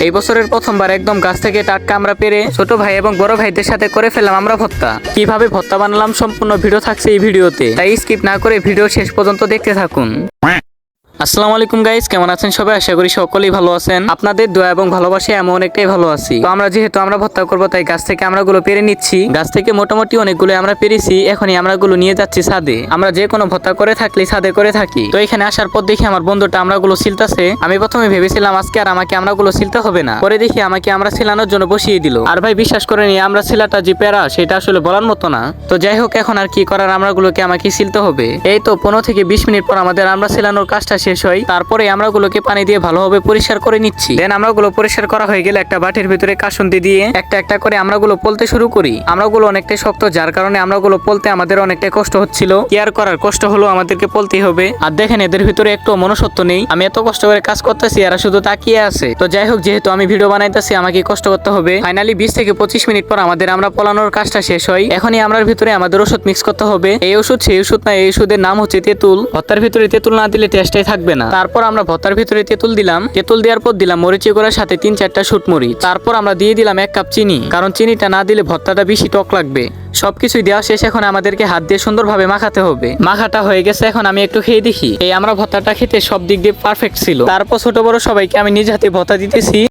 এই বছরের প্রথমবার একদম গাছ থেকে টাটকা আমরা পেরে ছোট ভাই এবং বড় ভাইদের সাথে করে ফেললাম আমরা ভর্তা। কিভাবে ভর্তা বানালাম সম্পূর্ণ ভিডিও থাকছে এই ভিডিওতে, তাই স্কিপ না করে ভিডিও শেষ পর্যন্ত দেখতে থাকুন। আসসালামু আলাইকুম গাইস, কেমন আছেন সবাই? আশা করি সকলেই ভালো আছেন। আপনাদের দোয়া এবং ভালোবাসায় আমি অনেকটাই ভালো আছি। তো আমরা যেহেতু আমরা ভর্তা করবো তাই গাছ থেকে আমরাগুলো পেরে নিচ্ছি। গাছ থেকে মোটামুটি অনেকগুলো আমরা পেরেছি। এখনই আমরাগুলো নিয়ে যাচ্ছি ছাদে। আমরা যে কোনো ভর্তা করে থাকলে ছাদে করে থাকি। তো এখানে আসার পর দেখি আমার বন্ধুটা আমরাগুলো ছিলতেছে। আমি প্রথমে ভেবেছিলাম আজকে আর আমাকে আমরাগুলো ছিলতে হবে না, পরে দেখি আমাকে আমরা ছিলানোর জন্য বসিয়ে দিল। আর ভাই বিশ্বাস করে নি, আমরা ছিলাটা যে প্যারা সেটা আসলে বলার মতো না। তো যাই হোক, এখন আর কি করার, আমরাগুলোকে আমাকে ছিলতে হবে। এই তো 15 থেকে 20 মিনিট পর আমাদের আমরা ছিলানোর কাজটা শেষ হয়। তারপরে আমরাগুলোকে পানি দিয়ে ভালোভাবে পরিষ্কার করে নিচ্ছি। দেন আমরাগুলো পরিষ্কার করা হয়ে গেলে একটা বাটির ভিতরে কাসুন্দি দিয়ে একটা একটা করে আমরাগুলো পলতে শুরু করি। আমরাগুলো অনেকটাই শক্ত, যার কারণে আমরাগুলো পলতে আমাদের অনেকটাই কষ্ট হচ্ছিল। কেয়ার করার কষ্ট হলো, আমাদেরকে পলতেই হবে। আর দেখেন এদের ভিতরে একটু মনুষ্যত্ব নেই। আমি এত কষ্ট করে কাজ করতেছি, এরা শুধু তাকিয়ে আছে। তো যাই হোক, যেহেতু আমি ভিডিও বানাইতেছি আমাকে কষ্ট করতে হবে। ফাইনালি 20 থেকে 25 মিনিট পর আমাদের আমরা পলানোর কাজটা শেষ হয়। এখনই আমরার ভিতরে আমাদের ওষুধ মিক্স করতে হবে। এই ওষুধ সেই ওষুধ না, এই ওষুধের নাম হচ্ছে তেঁতুল। ভর্তার ভিতরে তেঁতুল না দিলে টেস্টই থাকবে না। তারপর আমরা ভর্তার ভিতরে তেঁতুল দিলাম। তেঁতুল দেওয়ার পর দিলাম মরিচি গুঁড়ার সাথে 3-4টা শুটমরিচ। তারপর আমরা দিয়ে দিলাম 1 কাপ চিনি, কারণ চিনিটা না দিলে ভর্তাটা বেশি টক লাগবে। সবকিছুই দেওয়া শেষ। এখন আমাদেরকে হাত দিয়ে সুন্দরভাবে মাখাতে হবে। মাখাটা হয়ে গেছে, এখন আমি একটু খেয়ে দেখি। এই আমরা ভর্তাটা খেতে সব দিক দিয়ে পারফেক্ট ছিল। তারপর ছোট বড় সবাইকে আমি নিজ হাতে ভর্তা দিতেছি।